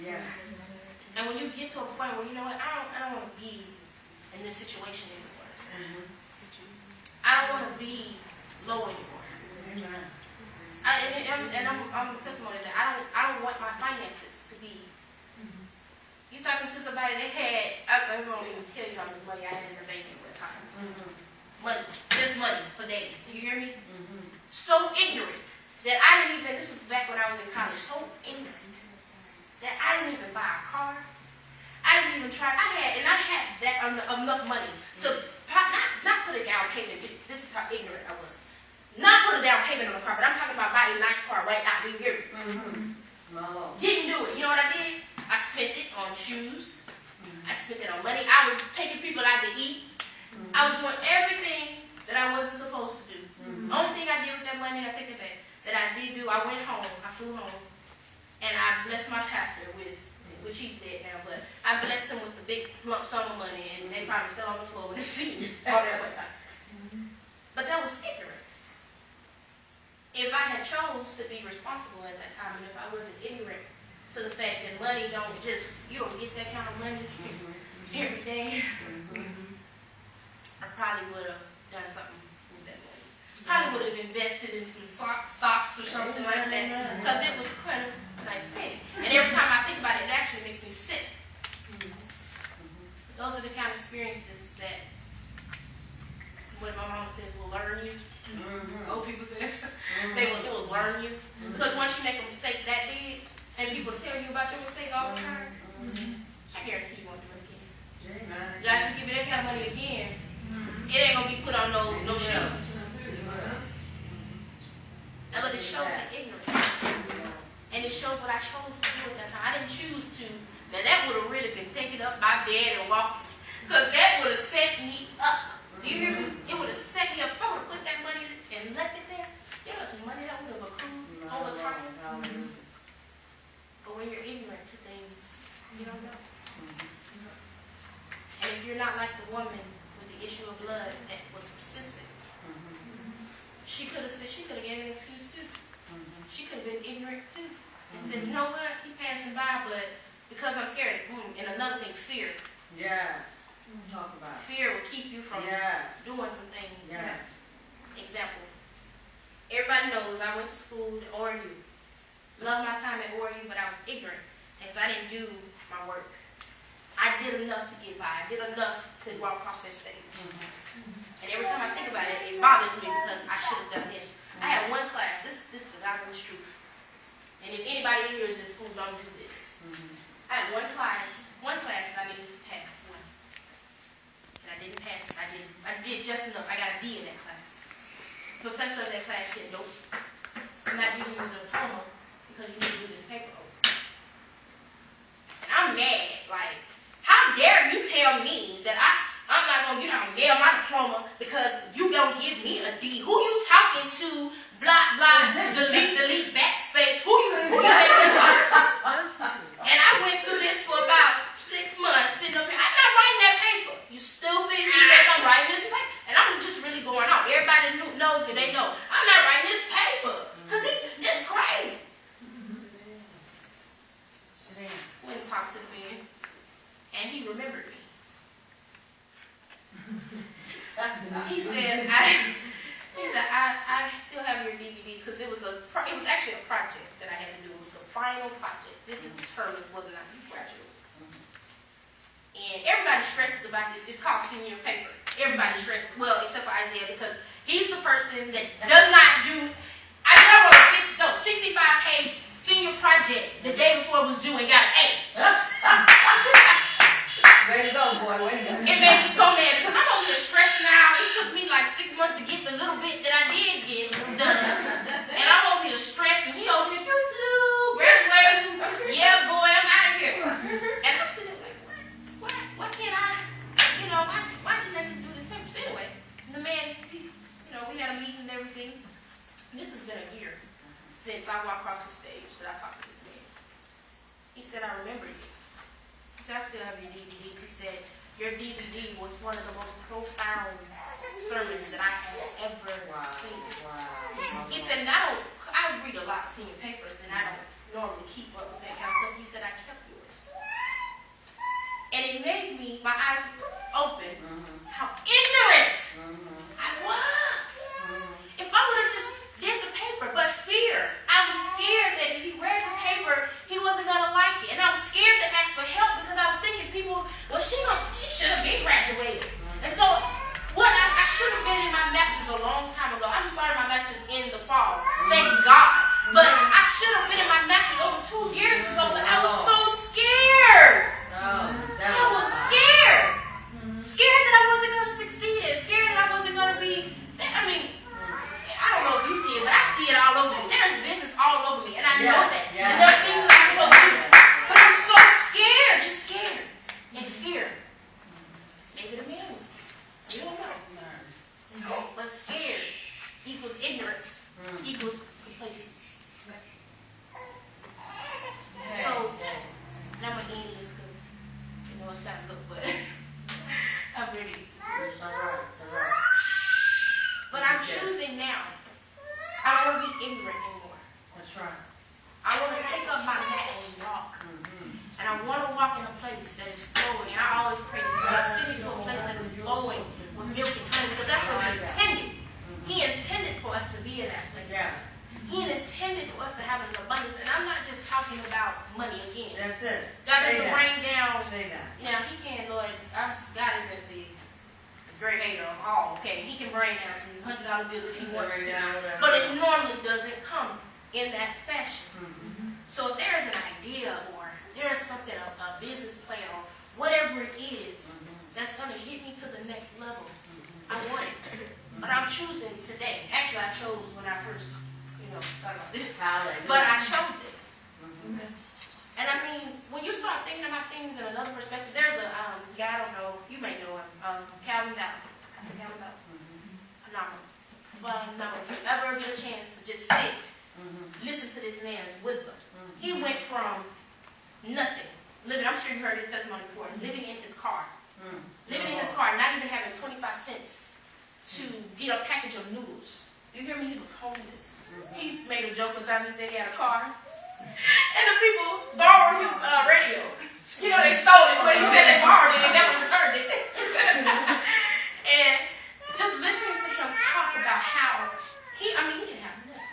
Yeah. And when you get to a point where, you know what, I don't want to be in this situation anymore. Mm-hmm. I don't want to be low anymore. Amen. I'm a testimony that I don't want my finances to be. You talking to somebody that had, I won't even tell you how much money I had in the bank at one time. Money, just money for days. Do you hear me? So ignorant that I didn't even, this was back when I was in college, so ignorant that I didn't even buy a car. I didn't even try, I had that enough money to not put a down payment. This is how ignorant I was. Not put a down payment on a car, but I'm talking about buying a nice car right now. Do you hear me? Didn't do it. You know what I did? I spent it on shoes. I spent it on money. I was taking people out to eat. I was doing everything that I wasn't supposed to do. Only thing I did with that money, I take it back, that I did do, I went home, I flew home, and I blessed my pastor with, which he's dead now, but I blessed him with the big lump sum of money, and they probably fell on the floor when they see all that way. But that was ignorance. If I had chose to be responsible at that time, and if I wasn't ignorant to the fact that money don't just, you don't get that kind of money every day, I probably would have done something with that money. Probably would have invested in some stocks or something like that, because it was quite a nice penny. And every time I think about it, it actually makes me sick. Those are the kind of experiences that what my mama says will learn you. Old people say this. It will learn you. Because once you make a mistake that big, and people tell you about your mistake all the time, I guarantee you won't do it again. God can give you that kind of money again, it ain't going to be put on no shoes. But it shows the ignorance. And it shows what I chose to do at that time. I didn't choose to. Now that would have really been taking up my bed and walking. Because that would have set me up. Do you hear me? It would have set me up. If I would have put that money and left it there, there was money that would have accrued over time. But when you're ignorant to things, you don't know. And if you're not like the woman with the issue of blood that was persistent, she could have given an excuse too. She could have been ignorant too. And said, you know what, keep passing by, but because I'm scared. And another thing, fear. Yes. Talk about it. Fear will keep you from doing some things. Yes. Example. Everybody knows I went to school at ORU. Loved my time at ORU, but I was ignorant. And so I didn't do my work. I did enough to get by. I did enough to walk across that stage. And every time I think about it, it bothers me because I should have done this. I had one class. This is the God's truth. And if anybody in here is in school, don't do this. I had one class that I needed to pass. One. And I didn't pass it. I did just enough. I got a D in that class. The professor of that class said, nope. I'm not giving you the diploma because you need to do this paper over. And I'm mad. Like, how dare you tell me that I'm not going to get out and yell my diploma because you don't give me a D. Who you talking to? Blah, blah, delete, backspace. Who you think you are? And I went through this for about 6 months sitting up here. I'm not writing that paper. You stupid. You think I'm writing this paper? And I'm just really going off. Everybody knows me. They know. I'm not writing this paper. Because it's crazy. Went and talked to the man. And he remembered me. He said, I still have your DVDs because it was actually a project that I had to do. It was the final project. This is determines whether or not you graduate. And everybody stresses about this. It's called senior paper. Everybody stresses, well, except for Isaiah, because he's the person that does not do. Isaiah wrote a 65-page senior project the day before it was due and got an A. Way to go, boy. Way to go. It made me so mad because I'm over here stressed now. It took me like 6 months to get the little bit that I did get done. And I'm over here stressed and he over here, graduating. Yeah, boy, I'm out of here. And I'm sitting there like, what can't I, why didn't I just do this paper? So anyway, the man, we had a meeting and everything. And this has been a year since I walked across the stage that I talked to this man. He said, I remember you. He said, I still have your DVDs. He said, your DVD was one of the most profound sermons that I have ever seen. Wow. He said, I read a lot of senior papers, and I don't normally keep up with that kind of stuff. He said, I kept been graduated. And so, what I should have been in my master's a long time ago. I'm starting my master's in the fall. Thank God. But I should have been in my master's over 2 years ago, but I was so scared. I was scared. Scared that I wasn't going to succeed. Scared that I wasn't going to be, I mean, I don't know if you see it, but I see it all over me. There's business all over me, and I know that. And there are things that I'm supposed to do. But I'm so scared, just scared. And fear. Maybe the man was scared. You don't know. But scared equals ignorance equals complacency. So, and I'm going to end this because, you know, it's time to look, but I'm ready. It's all right. But I'm choosing now. I don't want to be ignorant anymore. That's right. I want to take up my mat and walk. And I want to walk in a place that is flowing. And I always pray that God send me to a place that is flowing with milk and honey. Because that's what He intended. He intended for us to be in that place. He intended for us to have an abundance. And I'm not just talking about money again. That's it. God doesn't rain down. Say that. Now, He can, Lord. God isn't the creator of all. Okay, He can rain down some $100 bills if He wants to. But it normally doesn't come in that fashion. So if there is an idea or there is something, a business plan or whatever it is that's going to get me to the next level, I want it. But I'm choosing today. Actually, I chose when I first, thought about this. But I chose it. And I mean, when you start thinking about things in another perspective, there's a guy, I don't know, you may know him, Calvin Bell. I said Calvin Bell. Phenomenal. Well, no, if you ever get a chance to just sit, listen to this man's wisdom. He went from nothing, I'm sure you heard his testimony before, living in his car. Living in his car, not even having 25 cents to get a package of noodles. You hear me? He was homeless. He made a joke one time, he said he had a car. And the people borrowed his radio. They stole it, but he said they borrowed it and never returned it. And just listening to him talk about how he didn't have nothing.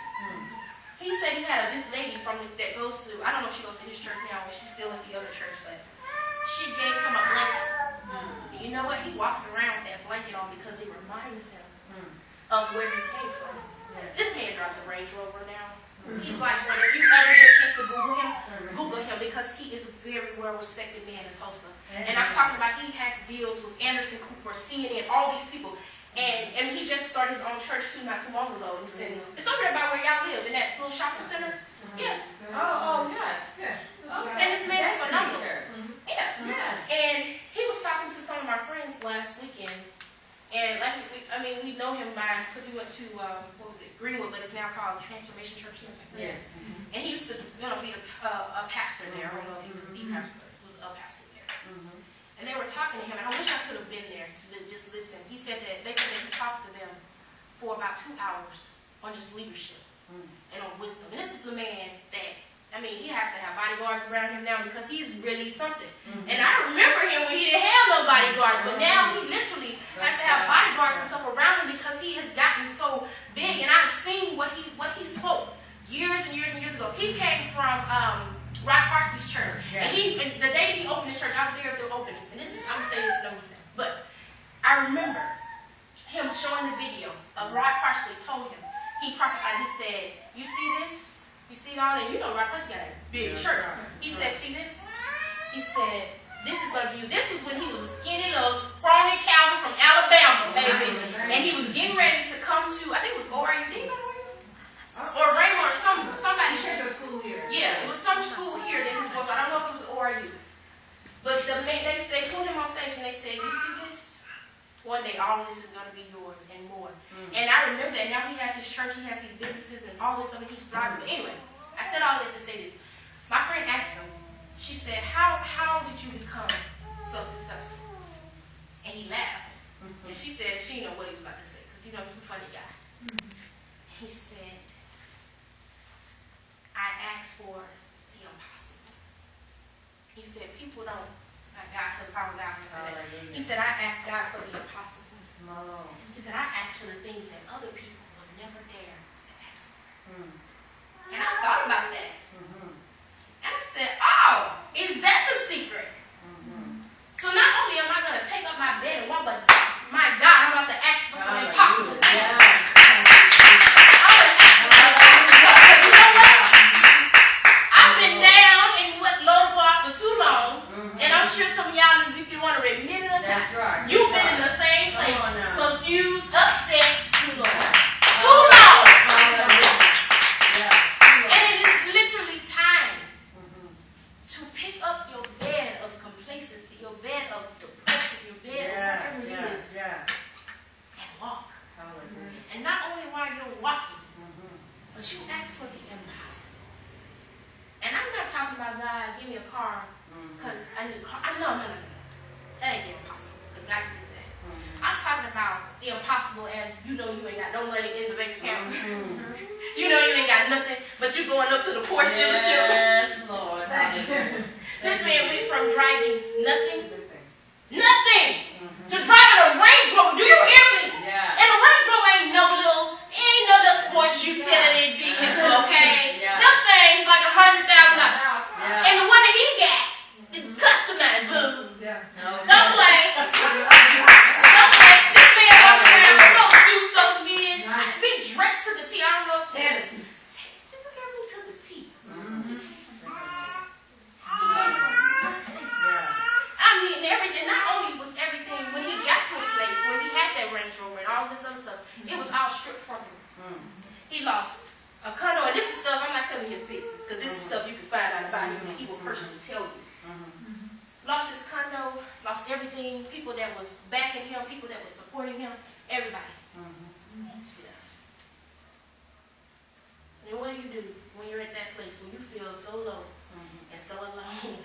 He said he had this lady that goes to, I don't know if she goes to his church now or she's still at the other church, but she gave him a blanket. You know what? He walks around with that blanket on because it reminds him of where he came from. This man drives a Range Rover now. He's like, whether you ever get a chance to Google him because he is a very well-respected man in Tulsa. And I'm talking about he has deals with Anderson Cooper, CNN, all these people. And he just started his own church too, not too long ago. He said, it's over there about where y'all live, in that little shopping center. Yeah. Oh, yes. Okay. And this man is phenomenal. Yeah. Yes. And he was talking to some of my friends last weekend. And we know him because we went to, Greenwood, but it's now called Transformation Church. Yeah. And he used to, be a pastor there. I don't know if he was the pastor, but he was a pastor there. And they were talking to him, and I wish I could have been there to just listen. They said that he talked to them for about 2 hours on just leadership and on wisdom. And this is a man that, he has to have bodyguards around him now because he's really something. And I remember him when he didn't have no bodyguards, but now he literally has to have bodyguards and stuff around him because he has gotten so big. And I've seen what he spoke years and years and years ago. He came from Rod Parsley's church. And the day he opened his church, I was there at the opening. And I'm going to say this, no mistake. But I remember him showing the video of Rod Parsley told him. He prophesied, he said, you see this? You see all that? Rod Parsley got a big church. He said, see this? He said, this is going to be you. This was when he was a skinny little scrawny Calvin from Alabama, baby. And he was getting ready to come to, I think it was ORU. Did he go to ORU? Or Raymond or somebody. School here. Yeah, it was some school here that he was going to. I don't know if it was ORU. But they pulled him on stage and they said, you see this? One day all of this is going to be yours and more. And I remember that now he has his church, he has these businesses and all this stuff, and he's thriving. But anyway, I said all that to say this. My friend asked him, she said, how did you become so successful? And he laughed. And she said she didn't know what he was about to say because he's a funny guy. He said, I asked for the impossible. He said, people don't, God for the power of God. He said, I asked God for the impossible. He said, I asked for the things that other people would never dare to ask for. And I thought about that. And I said, oh, is that the secret? So not only am I going to take up my I'm sure some of y'all, if you want to admit it or not, That's right. you've been in the same place, Come on now. confused, upset, Too long. too long. Yeah. And it is literally time Mhm. to pick up your bed of complacency, your bed of depression, your bed of whatever it is, and walk. Hallelujah. And not only while you're walking, Mhm. but you ask for the impossible. And I'm not talking about God, give me a car, because I need a car. No. That ain't the impossible, because God can do that. I'm talking about the impossible as you know you ain't got no money in the bank account. You know you ain't got nothing, but you going up to the Porsche dealership. Yes, Lord. Hallelujah. This man went from driving nothing Mhm. to driving a Range Rover. Do you hear me? Yeah. And a Range Rover ain't no little sports utility vehicle, okay? Yeah. Them things like $100,000. Yeah. And the one that he got is customized, boo. No. Don't play. Don't play. This man walks around with no suits, those men. Be dressed to the T. I don't know. You hear me to the T. Mhm. He came from nothing. Yeah. I mean, everything. Not only was everything when he got to a place when he had that Range Rover and all this other stuff, it was all stripped from him. He lost a condo, and this is stuff I'm not telling you his business because this is stuff you can find out about him and he will personally tell you. Lost his condo, lost everything. People that was backing him, people that was supporting him, everybody. Just left. And what do when you're at that place when you feel so low and so alone?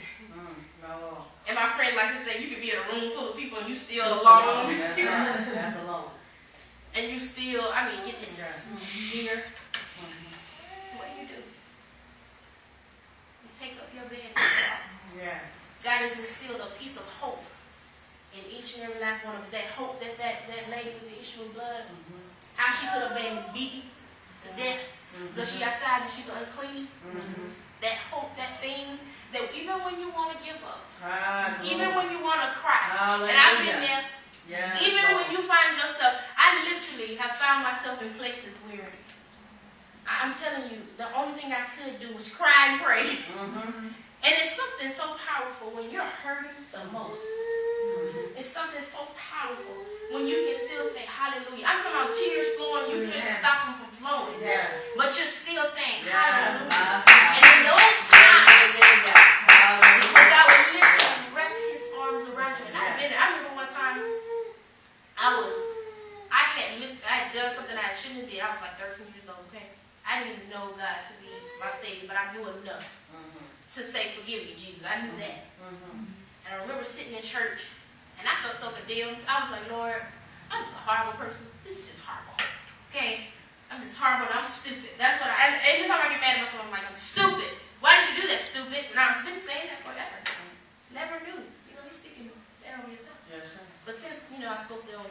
No. And my friend, like I said, you could be in a room full of people and you still alone. That's right. That's alone. And you still, I mean, you're just here. What do? You take up your bed and walk. Yeah. God has instilled a piece of hope in each and every last one of us. That hope that lady with the issue of blood, how she could have been beaten to death because she outside and she's unclean. That hope, that thing, that even when you want to give up, even when you want to cry, and I've been there, even when you find yourself, I literally have found myself in places where I'm telling you, the only thing I could do was cry and pray. And it's something so powerful when you're hurting the most. It's something so powerful when you can still say hallelujah. I'm talking about tears flowing, you can't stop them from flowing. But you're still saying hallelujah. And in those times, God will literally wrap his arms around you. And I've been there. I remember one time I had done something I shouldn't have did. I was like 13 years old, okay? I didn't even know God to be my Savior, but I knew enough to say, forgive me, Jesus. I knew that. And I remember sitting in church, and I felt so condemned. I was like, Lord, I'm just a horrible person. This is just horrible. Okay? I'm just horrible and I'm stupid. That's what every time I get mad at myself, I'm like, I'm stupid. Why did you do that, stupid? And I've been saying that forever. Never knew. You know, you're speaking that on yourself. Yes, sir. But since, I spoke on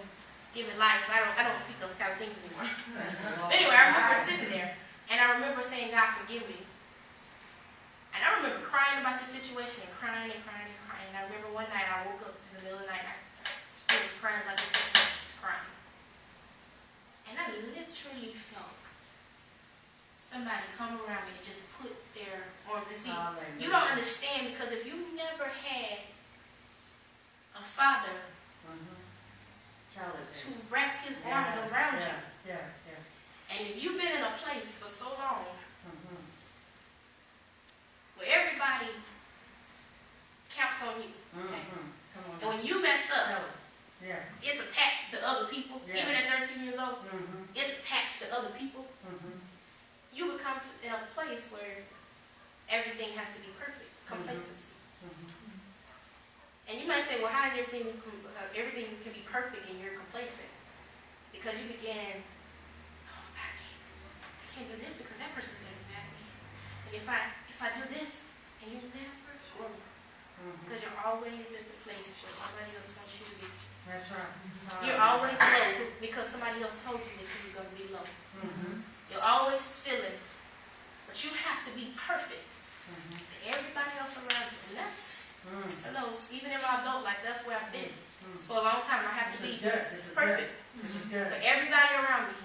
giving life, I don't speak those kind of things anymore. Anyway, I remember sitting there, and I remember saying, God, forgive me. And I remember crying about this situation and crying and crying and crying. And I remember one night I woke up in the middle of the night, I still was crying about this situation, just crying. And I literally felt somebody come around me and just put their arms. And see, you don't understand, because if you never had a father to wrap his arms around you, and if you've been in a place for so long where everybody counts on you, okay? And when you mess up, it's attached to other people. Even at 13 years old, it's attached to other people. You become in a place where everything has to be perfect. Complacency. And you might say, well, how is everything can be perfect and you're complacent? Because you began, oh, I can't do this because that person's going to be mad at me. And if I do this and you never grow, because you're always at the place where somebody else wants you to be. That's right. You're always low because somebody else told you that you were going to be low. You're always feeling, but you have to be perfect to everybody else around you. And that's, hello, even in my adult life, that's where I've been. For a long time, I have to be perfect for everybody around me.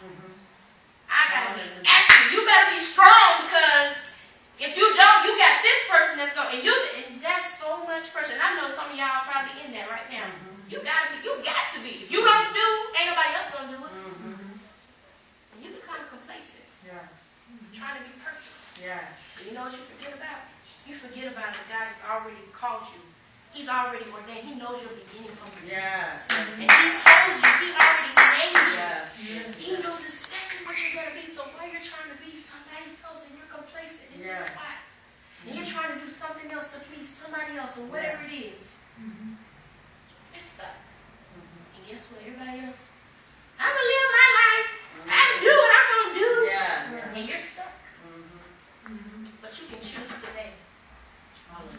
I gotta be, Ashlee, you better be strong, because if you don't, you got this person that's going, and that's so much pressure. And I know some of y'all probably in there right now. You got to be. If you don't do, ain't nobody else gonna do it. And you become complacent. Yeah. Trying to be perfect. Yeah. And you know what you forget about? You forget about is God has already called you. He's already ordained. He knows your beginning from the beginning. Yes. And He told you. He already named you. Yes. He knows exactly what you're going to be. So while you're trying to be somebody else and you're complacent in this spot, and you're trying to do something else to please somebody else or whatever it is, you're stuck. And guess what? Everybody else, I'm going to live my life. I do what I'm going to do. Yeah. And you're stuck. But you can choose today.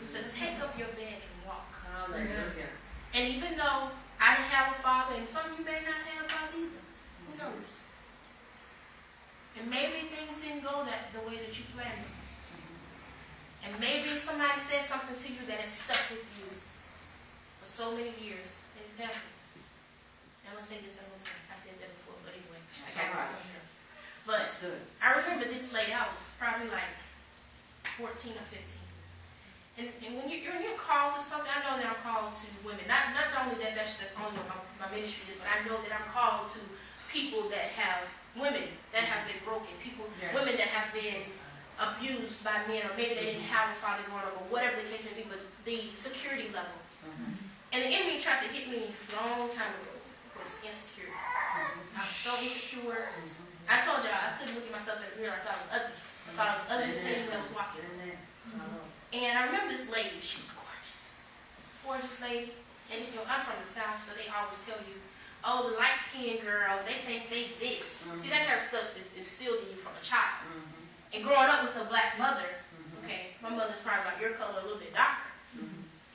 So take up your bed and walk. Hallelujah. And even though I didn't have a father, and some of you may not have a father either, who knows? And maybe things didn't go the way that you planned them. And maybe somebody said something to you that has stuck with you for so many years. An example. I'm going to say this in a little bit. I said that before, but anyway, I got to something else. But I remember this lady, I was probably like 14 or 15. And when you're called to something, I know that I'm called to women. Not only that's only what my ministry is, but I know that I'm called to people that have women that have been broken, women that have been abused by men, or maybe they didn't have a father growing up, or whatever the case may be, but the security level. And the enemy tried to hit me a long time ago because insecurity. I was so insecure. I told y'all I couldn't look at myself in the mirror. I thought I was ugly. I thought I was the ugliest thing that was walking. And I remember this lady. She was gorgeous lady. And I'm from the South, so they always tell you, oh, the light-skinned girls, they think they this. See, that kind of stuff is instilled in you from a child. And growing up with a black mother, okay, my mother's probably about your color, a little bit darker.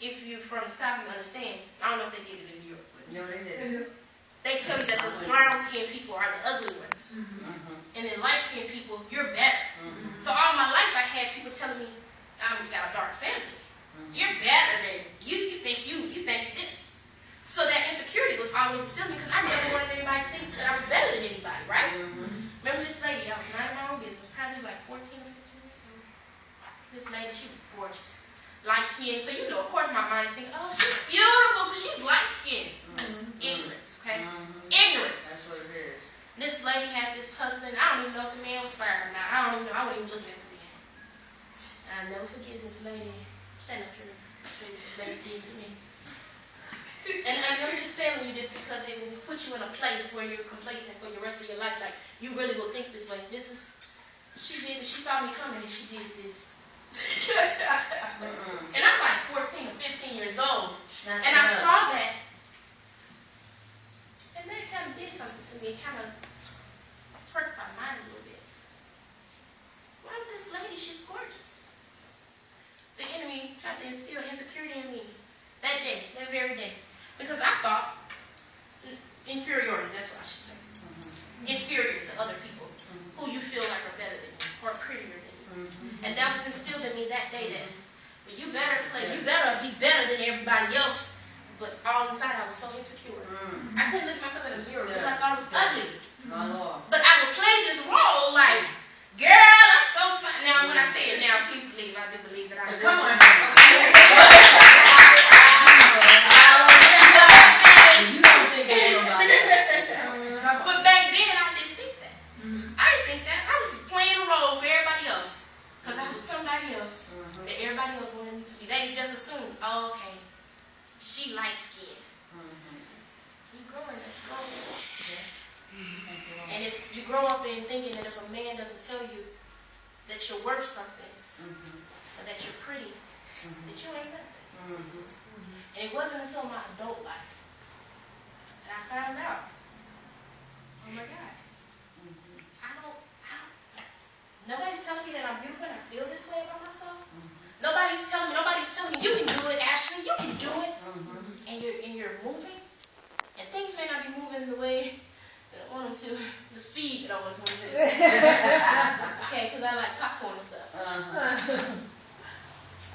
If you're from the South, you understand. I don't know if they did it in New York. No, they didn't. They tell you that the brown-skinned people are the ugly ones. And then light-skinned people, you're better. So all my life I had people telling me, I just got a dark family. You're better than you think you think this. So that insecurity was always instilled because I never wanted anybody to think that I was better than anybody, right? Remember this lady, I was minding my own business, probably like 14 or 15 years old. This lady, she was gorgeous. Light skinned, so you know, of course my mind is thinking, oh, she's beautiful because she's light skinned. Ignorance, okay? Ignorance. That's what it is. This lady had this husband, I don't even know if the man was fired or not. I don't even know, I wasn't even looking at the man. I'll never forget this lady. Stand up here. This lady did to me. And I'm just telling you this because it will put you in a place where you're complacent for the rest of your life. Like, you really will think this way. She did this. She saw me coming and she did this. And I'm like 14 or 15 years old. And I saw that. And then it kind of did something to me. It kind of twerked my mind a little bit. Why would this lady? She's gorgeous. The enemy tried to instill insecurity in me that day, that very day. Because I thought inferiority, that's what I should say. Inferior to other people who you feel like are better than you or prettier than you. And that was instilled in me that day that you better be better than everybody else. But all inside I was so insecure. I couldn't look at myself in the mirror because I thought I was ugly. But I would play this role like, girl, I'm so fine. Now when I say it now, please believe I do believe that I'm gorgeous. But back then I didn't think that. I didn't think that. I was playing a role for everybody else. Because I was somebody else that everybody else wanted me to be. They just assumed, oh, okay, she light skinned. You grow in that. And if you grow up in thinking that if a man doesn't tell you that you're worth something, or that you're pretty, that you ain't nothing. And it wasn't until my adult life that I found out, oh my God, nobody's telling me that I'm beautiful and I feel this way about myself. Nobody's telling me, you can do it, Ashlee, you can do it. And you're moving, and things may not be moving the way that I want them to, the speed that I want them to. Okay, because I like popcorn and stuff.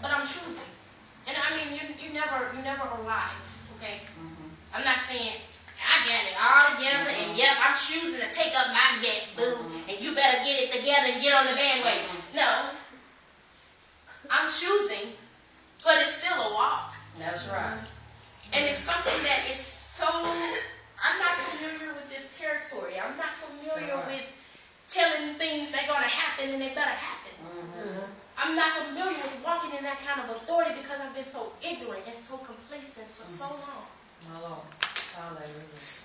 But I'm choosing. And I mean, you never arrive, okay? I'm not saying, I got it all together, and yep, I'm choosing to take up my bet, boo, and you better get it together and get on the bandwagon. No. I'm choosing, but it's still a walk. That's right. And it's something that is so, I'm not familiar with this territory. I'm not familiar with telling things they're going to happen and they better happen. I'm not familiar with walking in that kind of authority because I've been so ignorant and so complacent for so long. My Lord. Hallelujah.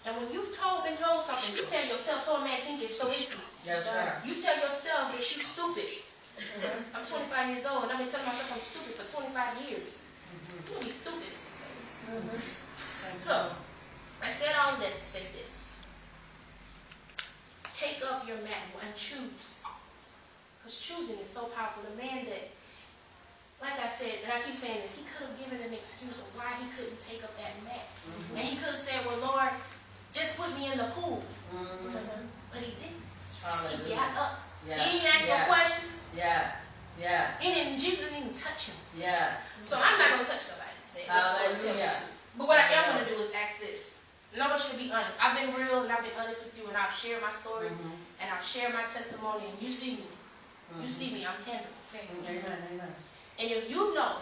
And when you've been told something, you tell yourself, so a man think it's so easy. Yes, sir. You tell yourself that you're stupid. I'm 25 years old and I've been telling myself I'm stupid for 25 years. You're going to be stupid. So, I said all that to say this. Take up your mat and choose. Because choosing is so powerful. The man that, like I said, and I keep saying this, he could have given an excuse of why he couldn't take up that mat. And he could have said, well, Lord, just put me in the pool. But he didn't. He got up. Yeah. He didn't ask no questions. Yeah. Jesus didn't even touch him. Yeah. So I'm not going to touch nobody today. Hallelujah. But what I am going to do is ask this. And I want you to be honest. I've been real and I've been honest with you and I've shared my story and I've shared my testimony and you see me. You see me. I'm tangible. Okay? Amen. And if you know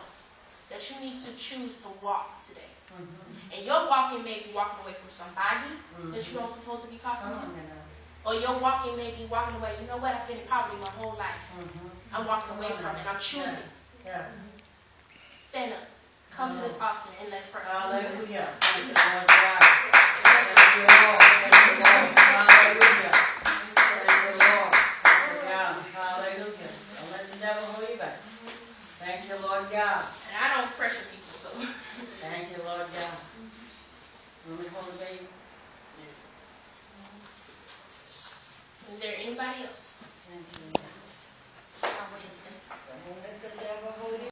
that you need to choose to walk today, and your walking may be walking away from somebody that you don't supposed to be talking to, or your walking may be walking away, you know what, I've been in poverty my whole life. I'm walking away from it. I'm choosing. Stand up. Come to this altar and let's pray. Hallelujah. Thank you, Lord God. Thank you, Lord. Thank you, Lord. Hallelujah. Thank you, Lord. Yeah. Hallelujah. Don't let the devil believe it. Thank you, Lord God. And I don't pressure people, so. Thank you, Lord God. Let me hold the baby. Is there anybody else? Thank you, Lord. I'll wait a second. Don't let the devil